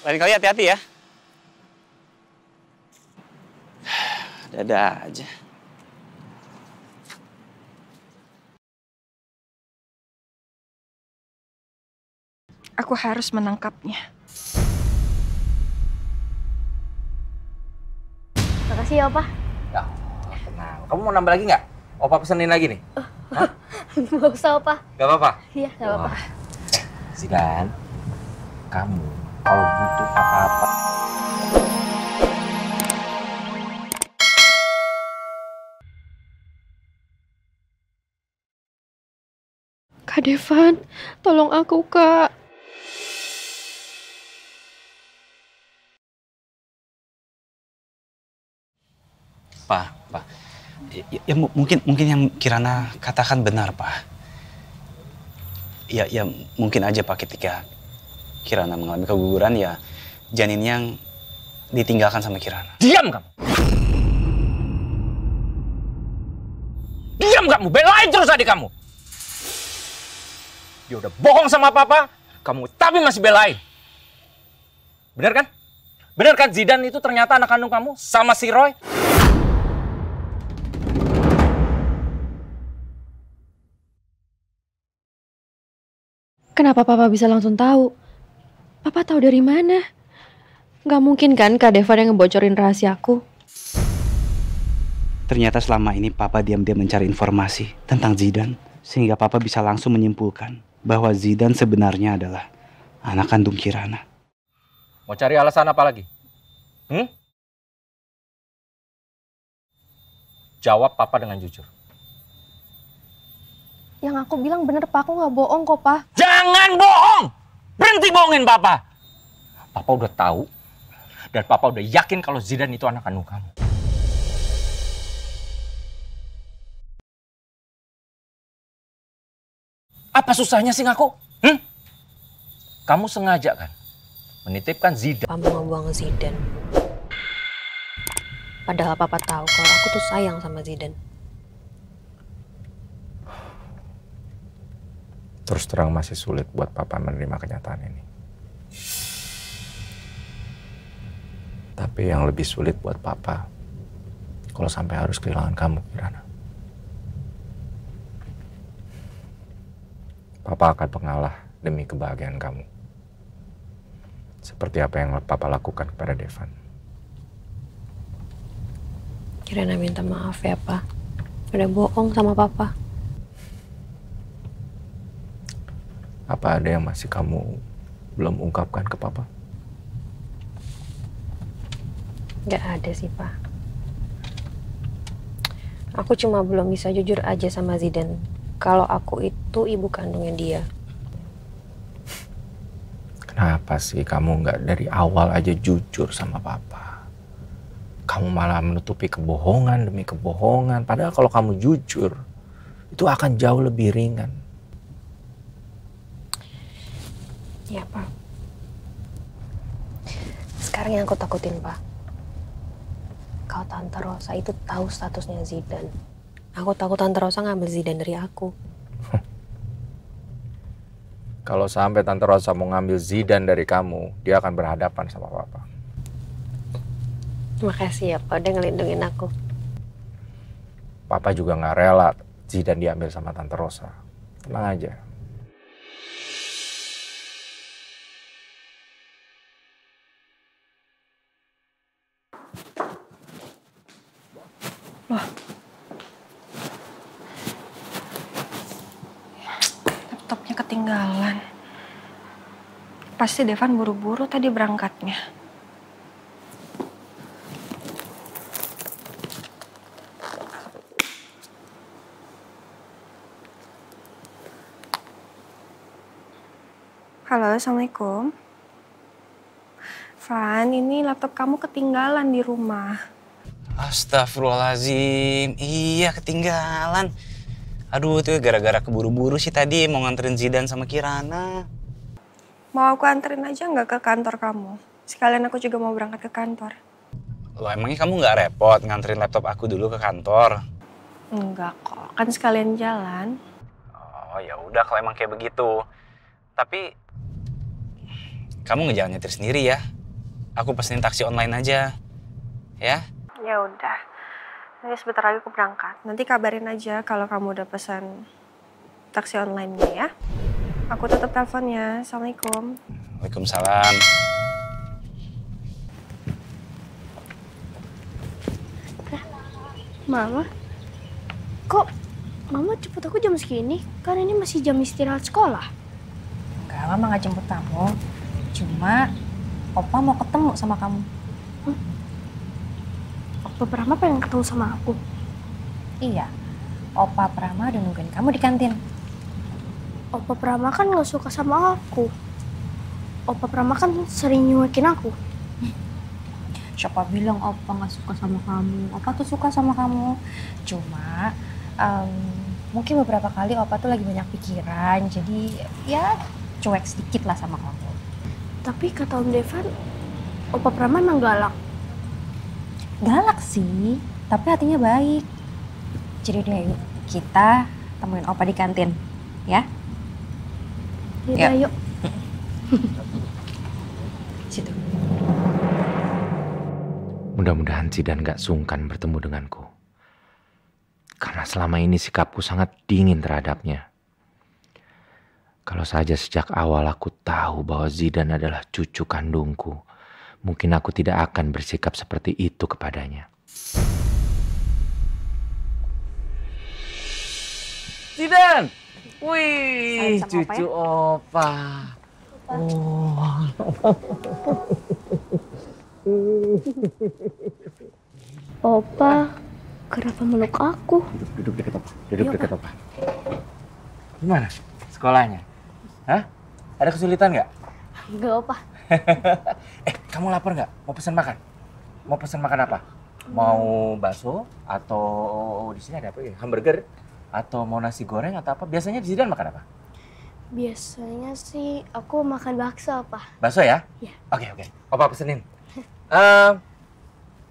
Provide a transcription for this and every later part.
Lain kali hati-hati ya. Ada aja. Aku harus menangkapnya. Makasih ya, Opa. Ya, tenang. Kamu mau nambah lagi nggak? Opa pesenin lagi nih. Hah? Nggak usah, Opa. Gak apa-apa? Iya, nggak apa-apa. Zidan, kamu kalau butuh apa-apa. Kak Devan, tolong aku, Kak. Pak. Mungkin yang Kirana katakan benar, Pak. Ya mungkin aja Pak ketika Kirana mengalami keguguran ya janin yang ditinggalkan sama Kirana. Diam kamu! Diam kamu! Belain terus adik kamu! Dia udah bohong sama papa, kamu tapi masih belain. Bener kan? Bener kan Zidan itu ternyata anak kandung kamu sama si Roy? Kenapa Papa bisa langsung tahu? Papa tahu dari mana? Gak mungkin kan Kak Devan yang ngebocorin rahasiaku? Ternyata selama ini Papa diam-diam mencari informasi tentang Zidan sehingga Papa bisa langsung menyimpulkan bahwa Zidan sebenarnya adalah anak kandung Kirana. Mau cari alasan apa lagi? Jawab Papa dengan jujur. Yang aku bilang bener Pak, aku gak bohong kok Pak. Jangan bohong! Berhenti bohongin Papa! Papa udah tahu dan Papa udah yakin kalau Zidan itu anak kandung kamu. Apa susahnya sih ngaku? Kamu sengaja kan menitipkan Zidan. Papa mau ngebuang Zidan. Padahal Papa tahu kalau aku tuh sayang sama Zidan. Terus terang masih sulit buat Papa menerima kenyataan ini. Tapi yang lebih sulit buat Papa kalau sampai harus kehilangan kamu, Kirana. Papa akan mengalah demi kebahagiaan kamu. Seperti apa yang Papa lakukan kepada Devan. Kirana minta maaf ya Pak. Udah bohong sama Papa. Apa ada yang masih kamu belum ungkapkan ke Papa? Gak ada sih Pak. Aku cuma belum bisa jujur aja sama Zidan kalau aku itu ibu kandungnya dia. Kenapa sih kamu nggak dari awal aja jujur sama Papa? Kamu malah menutupi kebohongan demi kebohongan. Padahal kalau kamu jujur, itu akan jauh lebih ringan. Ya Pak. Sekarang yang aku takutin Pak, kalau Tante Rosa itu tahu statusnya Zidan. Aku takut Tante Rosa ngambil Zidan dari aku. Kalau sampai Tante Rosa mau ngambil Zidan dari kamu, dia akan berhadapan sama Papa. Makasih ya Pak, udah ngelindungin aku. Papa juga nggak rela Zidan diambil sama Tante Rosa. Tenang aja. Loh. Laptopnya ketinggalan. Pasti Devan buru-buru tadi berangkatnya. Halo, Assalamualaikum. Van, ini laptop kamu ketinggalan di rumah. Astagfirullahaladzim, iya ketinggalan. Aduh itu gara-gara keburu-buru sih tadi mau nganterin Zidan sama Kirana. Mau aku anterin aja nggak ke kantor kamu? Sekalian aku juga mau berangkat ke kantor. Loh emangnya kamu nggak repot nganterin laptop aku dulu ke kantor? Enggak kok, kan sekalian jalan. Oh ya udah kalau emang kayak begitu. Tapi kamu ngejalan nyetir sendiri ya. Aku pesenin taksi online aja. Ya? Ya udah. Nanti sebentar lagi aku berangkat. Nanti kabarin aja kalau kamu udah pesan taksi online-nya ya. Aku tutup teleponnya. Assalamualaikum. Waalaikumsalam. Mama, kok Mama jemput aku jam segini? Kan ini masih jam istirahat sekolah. Enggak, Mama nggak jemput kamu. Cuma Opa mau ketemu sama kamu. Opa Prama pengen ketemu sama aku. Iya, Opa Prama udah nungguin kamu di kantin. Opa Prama kan gak suka sama aku. Opa Prama kan sering nyuekin aku. Siapa bilang Opa nggak suka sama kamu? Opa tuh suka sama kamu. Cuma mungkin beberapa kali Opa tuh lagi banyak pikiran. Jadi ya cuek sedikit lah sama kamu. Tapi kata Om Devan, Opa Prama emang galak. Galak sih, tapi hatinya baik. Jadi deh yuk, kita temuin Opa di kantin, ya? Yaudah, yuk. Situ. Mudah-mudahan Zidan gak sungkan bertemu denganku. Karena selama ini sikapku sangat dingin terhadapnya. Kalau saja sejak awal aku tahu bahwa Zidan adalah cucu kandungku, mungkin aku tidak akan bersikap seperti itu kepadanya. Zidan! Wih, cucu Opa. Oh. Opa, kenapa meluk aku? Duduk dekat Opa. Duduk dekat Opa. Gimana sekolahnya? Hah? Ada kesulitan nggak? Enggak, Opa. Kamu lapar nggak? Mau pesan makan? Mau pesan makan apa? Mau bakso atau di sini ada apa ya? Hamburger atau mau nasi goreng atau apa? Biasanya di Zidan makan apa? Biasanya sih aku makan bakso, Opa. Bakso ya? Iya. Oke. Opa pesenin.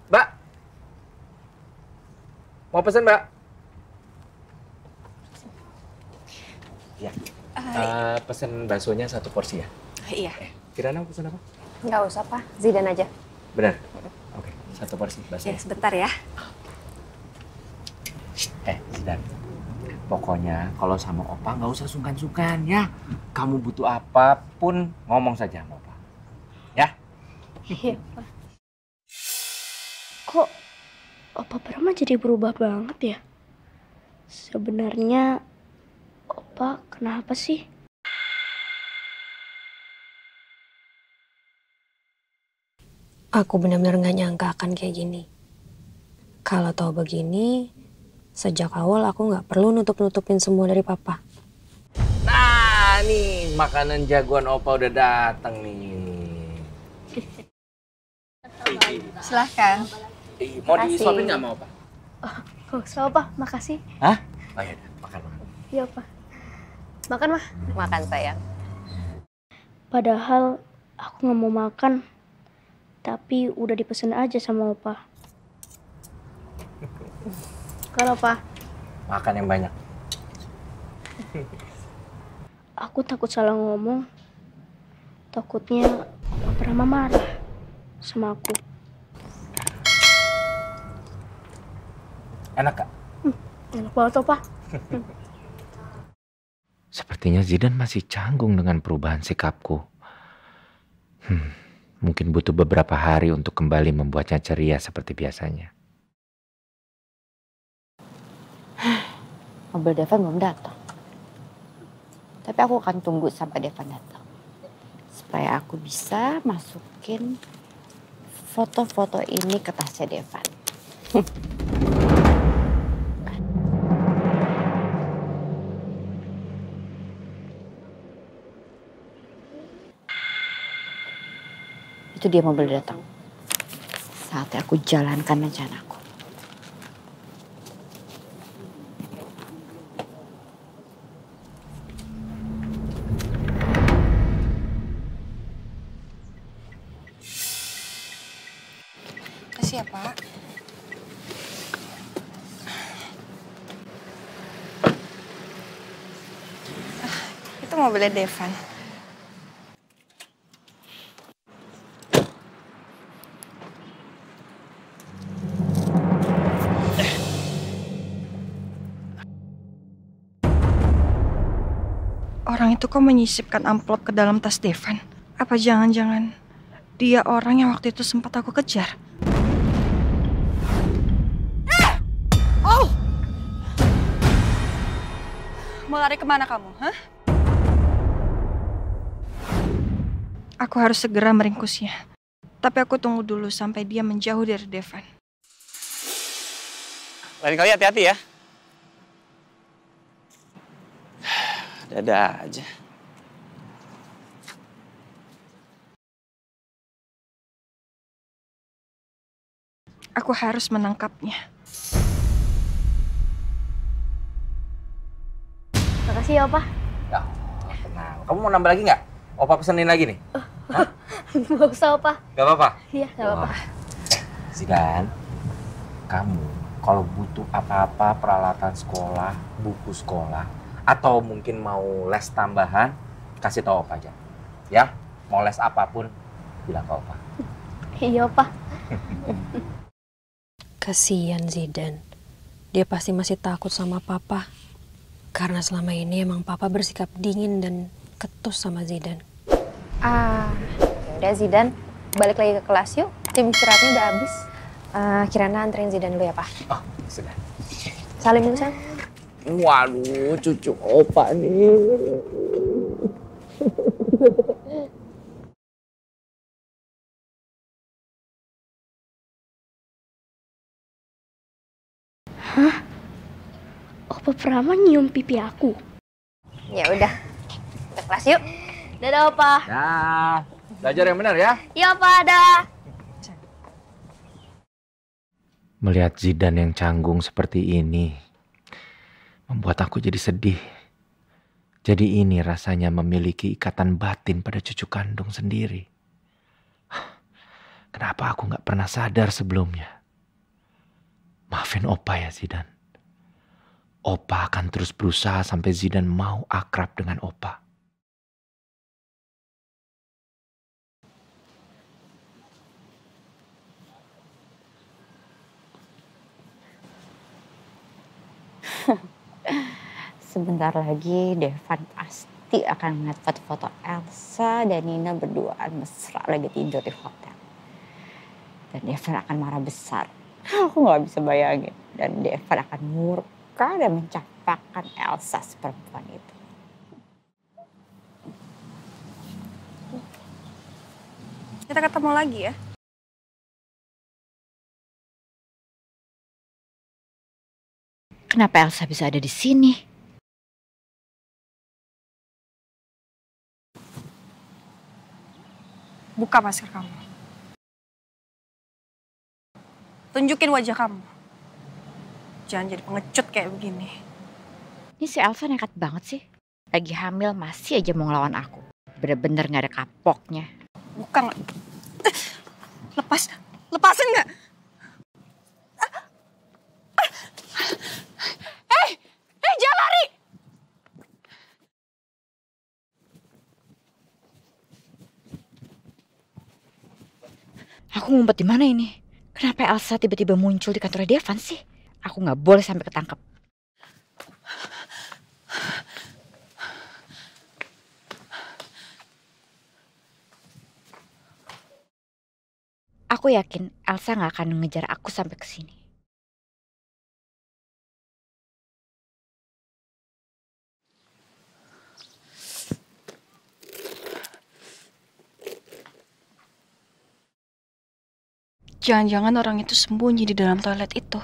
Mbak. Mau pesen, Mbak? Ya. Pesen baksonya 1 porsi ya? Iya. Kirana mau pesen apa? Nggak usah, Pak. Zidan aja. Benar? Oke, 1 porsi bakso. Ya, sebentar ya. Zidan. Pokoknya kalau sama Opa nggak usah sungkan-sungkan ya. Kamu butuh apapun ngomong saja sama Opa. Ya? Iya, Pak. Kok Opa Prama jadi berubah banget ya? Sebenarnya Opa kenapa sih? Aku benar-benar nggak nyangka akan kayak gini. Kalau tahu begini, sejak awal aku nggak perlu nutup-nutupin semua dari Papa. Nah, nih makanan jagoan Opa udah datang nih. Silahkan. Mau disuapin nggak sama Opa? Gak usah, Opa. Makasih. Hah? Oh iya, makan. Iya, Opa. Makan, Mah. Makan sayang. Padahal aku nggak mau makan. Tapi udah dipesen aja sama Opa. Kan, Opa? Makan yang banyak. Aku takut salah ngomong. Takutnya Opa Prama marah sama aku. Enak Kak? Enak banget, Opa. Sepertinya Zidan masih canggung dengan perubahan sikapku. Mungkin butuh beberapa hari untuk kembali membuatnya ceria seperti biasanya. Mobil Devan belum datang. Tapi aku akan tunggu sampai Devan datang. Supaya aku bisa masukin foto-foto ini ke tasnya Devan. Itu dia mobil datang. Saatnya aku jalankan rencanaku. Kasih ya, Pak. Itu mobilnya Devan. Orang itu kok menyisipkan amplop ke dalam tas Devan? Apa jangan-jangan dia orang yang waktu itu sempat aku kejar? Oh! Mau lari kemana kamu, hah? Aku harus segera meringkusnya. Tapi aku tunggu dulu sampai dia menjauh dari Devan. Lain kali hati-hati ya. Dadah aja. Aku harus menangkapnya. Makasih ya, Opa. Ya, tenang. Kamu mau nambah lagi nggak? Opa pesenin lagi nih. Nggak usah, Opa. Gak apa-apa? Iya, nggak apa-apa. Zidan, kamu kalau butuh apa-apa peralatan sekolah, buku sekolah, atau mungkin mau les tambahan, kasih tahu Opa aja. Ya, mau les apapun, bilang ke Opa. Iya, Opa. Kasian Zidan. Dia pasti masih takut sama papa. Karena selama ini emang papa bersikap dingin dan ketus sama Zidan. Udah Zidan, balik lagi ke kelas yuk. Tim istirahatnya udah habis. Kirana anterin Zidan dulu ya, Pak. Oh, sudah. Salim dulu, Sang. Waduh, cucu Opa nih. Hah? Opa Prama nyium pipi aku? Ya udah. Ke kelas yuk. Dadah, Opa. Nah, belajar yang benar ya. Iya, Opa, dah. Melihat Zidan yang canggung seperti ini, membuat aku jadi sedih. Jadi ini rasanya memiliki ikatan batin pada cucu kandung sendiri. Kenapa aku gak pernah sadar sebelumnya? Maafin Opa ya Zidan. Opa akan terus berusaha sampai Zidan mau akrab dengan Opa. Sebentar lagi Devan pasti akan melihat foto-foto Elsa dan Nina berduaan mesra lagi tidur di hotel. Dan Devan akan marah besar. Aku gak bisa bayangin. Dan Devan akan murka dan mencapakan Elsa seperempuan itu. Kita ketemu lagi ya. Kenapa Elsa bisa ada di sini? Buka masker kamu. Tunjukin wajah kamu. Jangan jadi pengecut kayak begini. Ini si Elsa nekat banget sih. Lagi hamil masih aja mau ngelawan aku. Bener-bener gak ada kapoknya. Bukan. Lepas. Lepasin nggak? Jangan lari! Aku ngumpet di mana ini? Kenapa Elsa tiba-tiba muncul di kantor Devan sih? Aku nggak boleh sampai ketangkep. Aku yakin Elsa nggak akan mengejar aku sampai ke sini. Jangan-jangan orang itu sembunyi di dalam toilet itu.